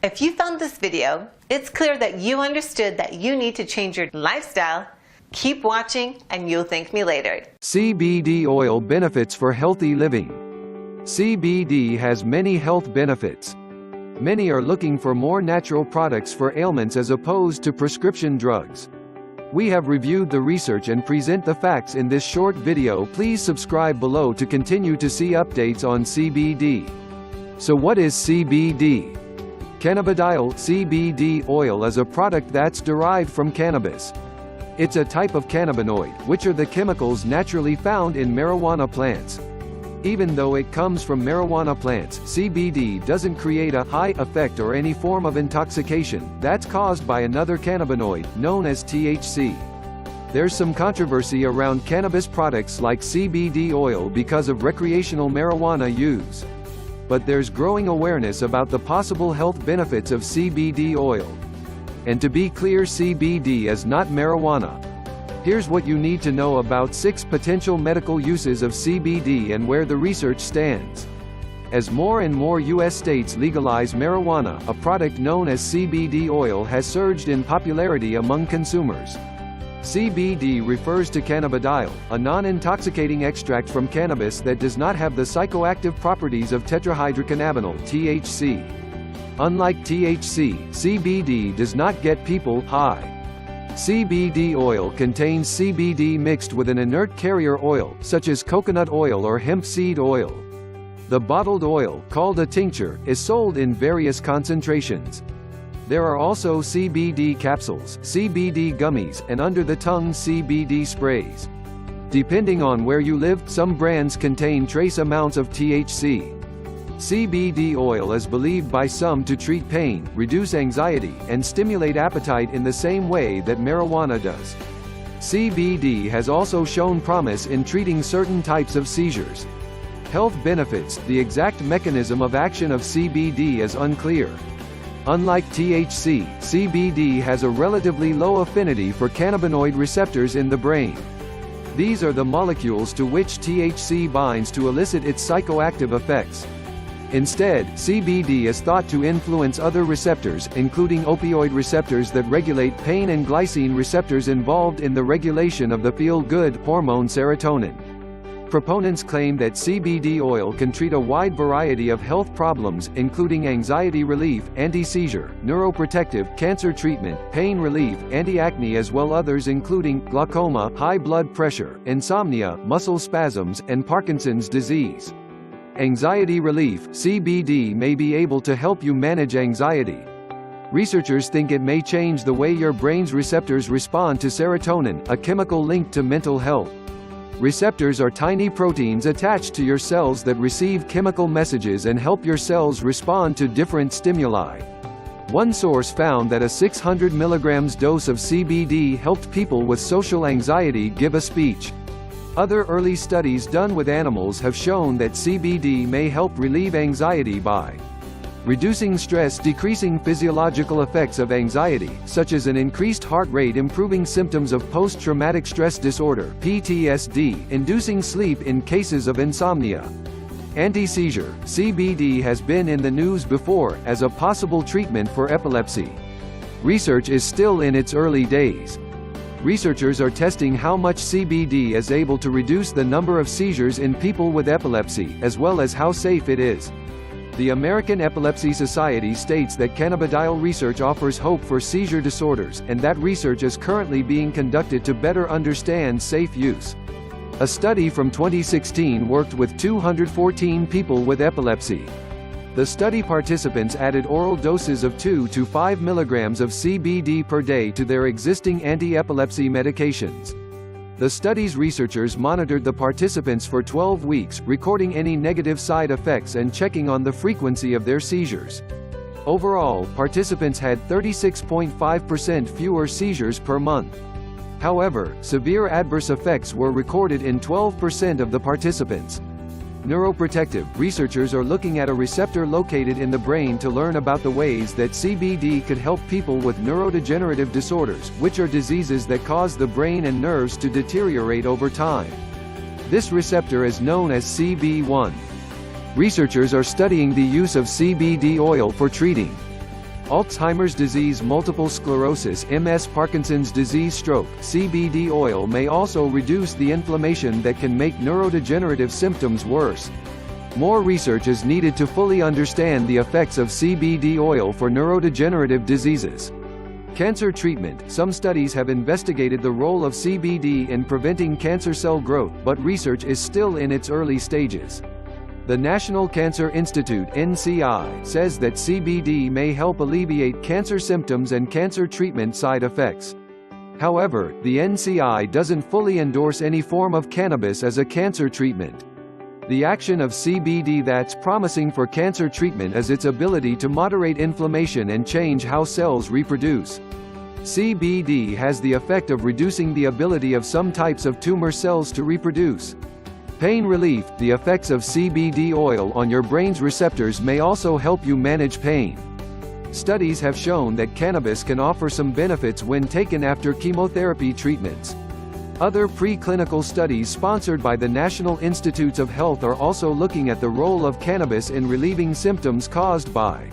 If you found this video, it's clear that you understood that you need to change your lifestyle. Keep watching and you'll thank me later. CBD oil benefits for healthy living. CBD has many health benefits. Many are looking for more natural products for ailments as opposed to prescription drugs. We have reviewed the research and present the facts in this short video. Please subscribe below to continue to see updates on CBD. So what is CBD? Cannabidiol CBD oil is a product that's derived from cannabis. It's a type of cannabinoid, which are the chemicals naturally found in marijuana plants. Even though it comes from marijuana plants, CBD doesn't create a high effect or any form of intoxication that's caused by another cannabinoid, known as THC. There's some controversy around cannabis products like CBD oil because of recreational marijuana use. But there's growing awareness about the possible health benefits of CBD oil. And to be clear, CBD is not marijuana. Here's what you need to know about 6 potential medical uses of CBD and where the research stands. As more and more U.S. states legalize marijuana, a product known as CBD oil has surged in popularity among consumers. CBD refers to cannabidiol, a non-intoxicating extract from cannabis that does not have the psychoactive properties of tetrahydrocannabinol (THC). Unlike THC, CBD does not get people high. CBD oil contains CBD mixed with an inert carrier oil, such as coconut oil or hemp seed oil. The bottled oil, called a tincture, is sold in various concentrations. There are also CBD capsules, CBD gummies, and under-the-tongue CBD sprays. Depending on where you live, some brands contain trace amounts of THC. CBD oil is believed by some to treat pain, reduce anxiety, and stimulate appetite in the same way that marijuana does. CBD has also shown promise in treating certain types of seizures. Health benefits: the exact mechanism of action of CBD is unclear. Unlike THC, CBD has a relatively low affinity for cannabinoid receptors in the brain. These are the molecules to which THC binds to elicit its psychoactive effects. Instead, CBD is thought to influence other receptors, including opioid receptors that regulate pain and glycine receptors involved in the regulation of the feel-good hormone serotonin. Proponents claim that CBD oil can treat a wide variety of health problems, including anxiety relief, anti-seizure, neuroprotective, cancer treatment, pain relief, anti-acne, as well as others including glaucoma, high blood pressure, insomnia, muscle spasms, and Parkinson's disease. Anxiety relief: CBD may be able to help you manage anxiety. Researchers think it may change the way your brain's receptors respond to serotonin, a chemical linked to mental health. Receptors are tiny proteins attached to your cells that receive chemical messages and help your cells respond to different stimuli. One source found that a 600 mg dose of CBD helped people with social anxiety give a speech. Other early studies done with animals have shown that CBD may help relieve anxiety by reducing stress, decreasing physiological effects of anxiety, such as an increased heart rate, improving symptoms of post-traumatic stress disorder (PTSD), inducing sleep in cases of insomnia. Anti-seizure: CBD has been in the news before, as a possible treatment for epilepsy. Research is still in its early days. Researchers are testing how much CBD is able to reduce the number of seizures in people with epilepsy, as well as how safe it is. The American Epilepsy Society states that cannabidiol research offers hope for seizure disorders, and that research is currently being conducted to better understand safe use. A study from 2016 worked with 214 people with epilepsy. The study participants added oral doses of 2 to 5 mg of CBD per day to their existing anti-epilepsy medications. The study's researchers monitored the participants for 12 weeks, recording any negative side effects and checking on the frequency of their seizures. Overall, participants had 36.5% fewer seizures per month. However, severe adverse effects were recorded in 12% of the participants. Neuroprotective: researchers are looking at a receptor located in the brain to learn about the ways that CBD could help people with neurodegenerative disorders, which are diseases that cause the brain and nerves to deteriorate over time. This receptor is known as CB1. Researchers are studying the use of CBD oil for treating Alzheimer's disease, multiple sclerosis, MS, Parkinson's disease, stroke. CBD oil may also reduce the inflammation that can make neurodegenerative symptoms worse. More research is needed to fully understand the effects of CBD oil for neurodegenerative diseases. Cancer treatment. Some studies have investigated the role of CBD in preventing cancer cell growth, but research is still in its early stages. The National Cancer Institute (NCI) says that CBD may help alleviate cancer symptoms and cancer treatment side effects. However, the NCI doesn't fully endorse any form of cannabis as a cancer treatment. The action of CBD that's promising for cancer treatment is its ability to moderate inflammation and change how cells reproduce. CBD has the effect of reducing the ability of some types of tumor cells to reproduce. Pain relief. The effects of CBD oil on your brain's receptors may also help you manage pain. Studies have shown that cannabis can offer some benefits when taken after chemotherapy treatments. Other preclinical studies sponsored by the National Institutes of Health are also looking at the role of cannabis in relieving symptoms caused by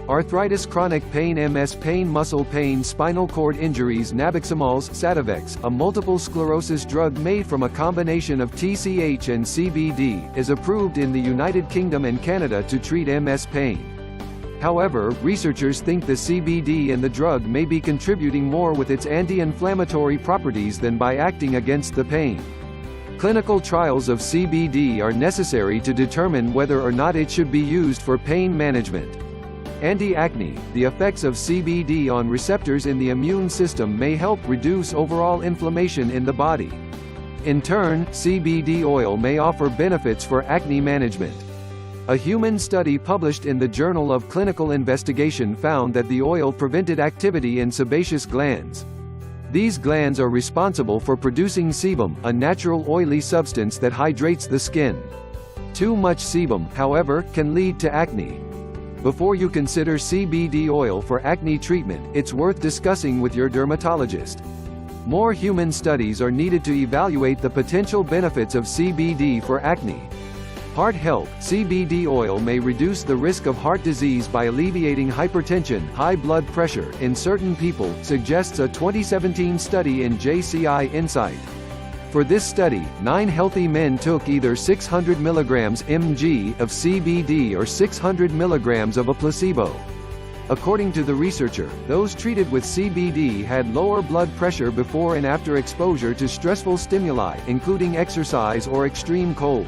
arthritis, chronic pain, MS, pain, muscle pain, spinal cord injuries. Nabiximols, Sativex, a multiple sclerosis drug made from a combination of TCH and CBD, is approved in the United Kingdom and Canada to treat MS pain. However, researchers think the CBD in the drug may be contributing more with its anti-inflammatory properties than by acting against the pain. Clinical trials of CBD are necessary to determine whether or not it should be used for pain management. Anti-acne. The effects of CBD on receptors in the immune system may help reduce overall inflammation in the body. In turn, CBD oil may offer benefits for acne management. A human study published in the Journal of Clinical Investigation found that the oil prevented activity in sebaceous glands. These glands are responsible for producing sebum, a natural oily substance that hydrates the skin. Too much sebum, however, can lead to acne. Before you consider CBD oil for acne treatment, it's worth discussing with your dermatologist. More human studies are needed to evaluate the potential benefits of CBD for acne. Heart health. CBD oil may reduce the risk of heart disease by alleviating hypertension, high blood pressure, in certain people, suggests a 2017 study in JCI Insight. For this study, 9 healthy men took either 600 mg/mg of CBD or 600 mg of a placebo. According to the researcher, those treated with CBD had lower blood pressure before and after exposure to stressful stimuli, including exercise or extreme cold.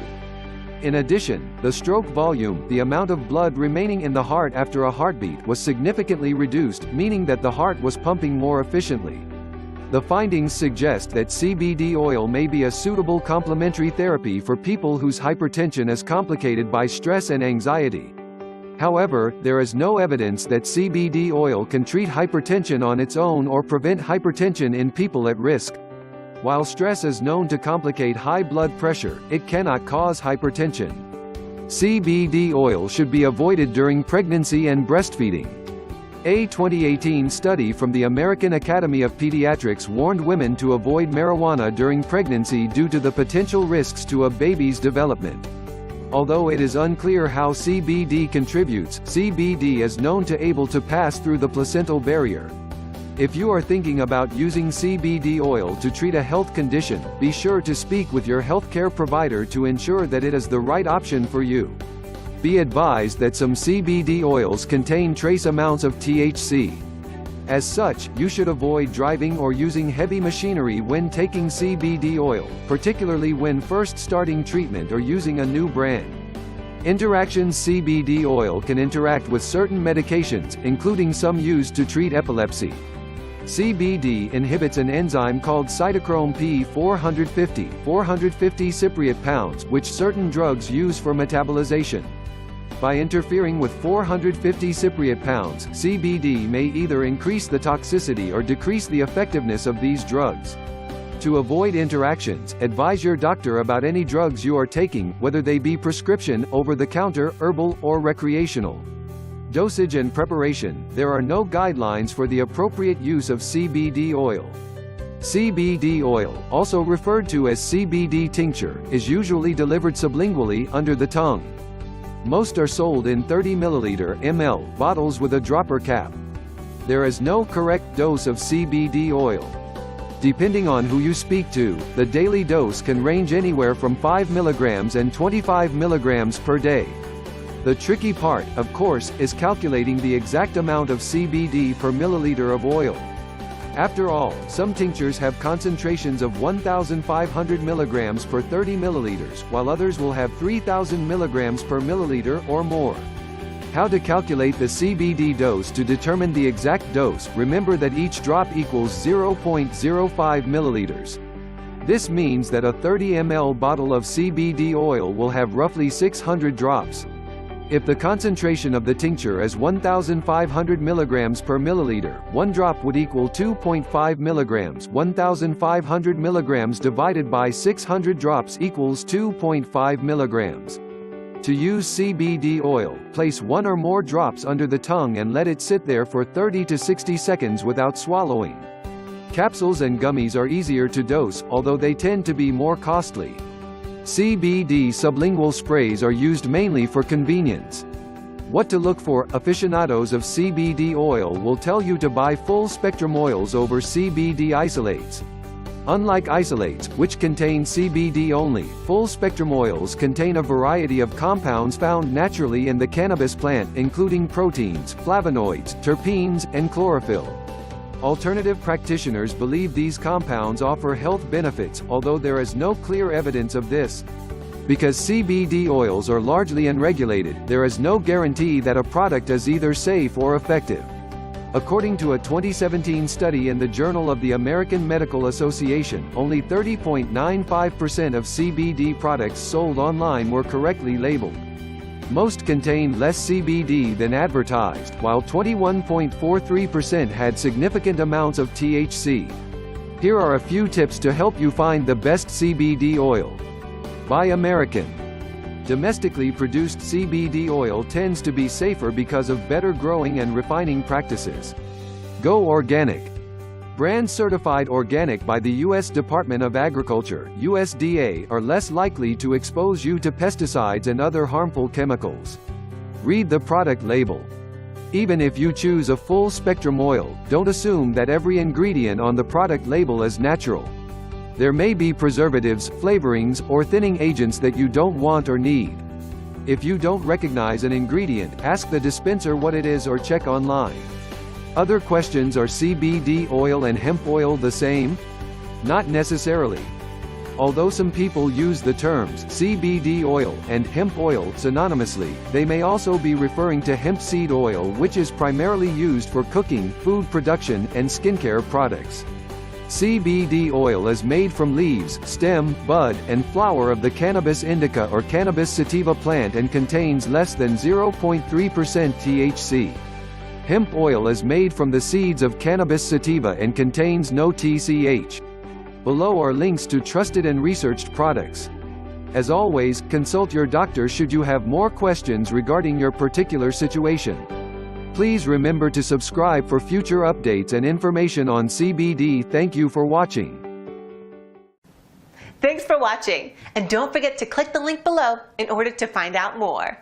In addition, the stroke volume, the amount of blood remaining in the heart after a heartbeat, was significantly reduced, meaning that the heart was pumping more efficiently. The findings suggest that CBD oil may be a suitable complementary therapy for people whose hypertension is complicated by stress and anxiety. However, there is no evidence that CBD oil can treat hypertension on its own or prevent hypertension in people at risk. While stress is known to complicate high blood pressure, it cannot cause hypertension. CBD oil should be avoided during pregnancy and breastfeeding. A 2018 study from the American Academy of Pediatrics warned women to avoid marijuana during pregnancy due to the potential risks to a baby's development. Although it is unclear how CBD contributes, CBD is known to able to pass through the placental barrier. If you are thinking about using CBD oil to treat a health condition, be sure to speak with your healthcare provider to ensure that it is the right option for you. Be advised that some CBD oils contain trace amounts of THC. As such, you should avoid driving or using heavy machinery when taking CBD oil, particularly when first starting treatment or using a new brand. Interactions. CBD oil can interact with certain medications, including some used to treat epilepsy. CBD inhibits an enzyme called cytochrome P450, 450 cypriot pounds, which certain drugs use for metabolization. By interfering with 450 cypriot pounds, CBD may either increase the toxicity or decrease the effectiveness of these drugs. To avoid interactions, advise your doctor about any drugs you are taking, whether they be prescription, over-the-counter, herbal, or recreational. Dosage and preparation. There are no guidelines for the appropriate use of CBD oil. CBD oil, also referred to as CBD tincture, is usually delivered sublingually, under the tongue. Most are sold in 30 ml bottles with a dropper cap. There is no correct dose of CBD oil. Depending on who you speak to, the daily dose can range anywhere from 5 mg and 25 mg per day. The tricky part, of course, is calculating the exact amount of CBD per milliliter of oil. After all, some tinctures have concentrations of 1,500 mg per 30 milliliters, while others will have 3,000 mg per milliliter or more. How to calculate the CBD dose? To determine the exact dose, remember that each drop equals 0.05 milliliters. This means that a 30 ml bottle of CBD oil will have roughly 600 drops. If the concentration of the tincture is 1,500 mg per milliliter, one drop would equal 2.5 mg. 1,500 mg divided by 600 drops equals 2.5 mg. To use CBD oil, place one or more drops under the tongue and let it sit there for 30 to 60 seconds without swallowing. Capsules and gummies are easier to dose, although they tend to be more costly. CBD sublingual sprays are used mainly for convenience. What to look for? Aficionados of CBD oil will tell you to buy full-spectrum oils over CBD isolates. Unlike isolates, which contain CBD only, full-spectrum oils contain a variety of compounds found naturally in the cannabis plant, including proteins, flavonoids, terpenes, and chlorophyll. Alternative practitioners believe these compounds offer health benefits, although there is no clear evidence of this. Because CBD oils are largely unregulated, there is no guarantee that a product is either safe or effective. According to a 2017 study in the Journal of the American Medical Association, only 30.95% of CBD products sold online were correctly labeled. Most contained less CBD than advertised, while 21.43% had significant amounts of THC. Here are a few tips to help you find the best CBD oil. Buy American. Domestically produced CBD oil tends to be safer because of better growing and refining practices. Go organic. Brands certified organic by the U.S. Department of Agriculture (USDA) are less likely to expose you to pesticides and other harmful chemicals. Read the product label. Even if you choose a full-spectrum oil, don't assume that every ingredient on the product label is natural. There may be preservatives, flavorings, or thinning agents that you don't want or need. If you don't recognize an ingredient, ask the dispenser what it is or check online. Other questions: are CBD oil and hemp oil the same? Not necessarily. Although some people use the terms CBD oil and hemp oil synonymously, they may also be referring to hemp seed oil, which is primarily used for cooking, food production, and skincare products. CBD oil is made from leaves, stem, bud, and flower of the cannabis indica or cannabis sativa plant and contains less than 0.3% THC. Hemp oil is made from the seeds of cannabis sativa and contains no TCH. Below are links to trusted and researched products. As always, consult your doctor should you have more questions regarding your particular situation. Please remember to subscribe for future updates and information on CBD. Thank you for watching. Thanks for watching, and don't forget to click the link below in order to find out more.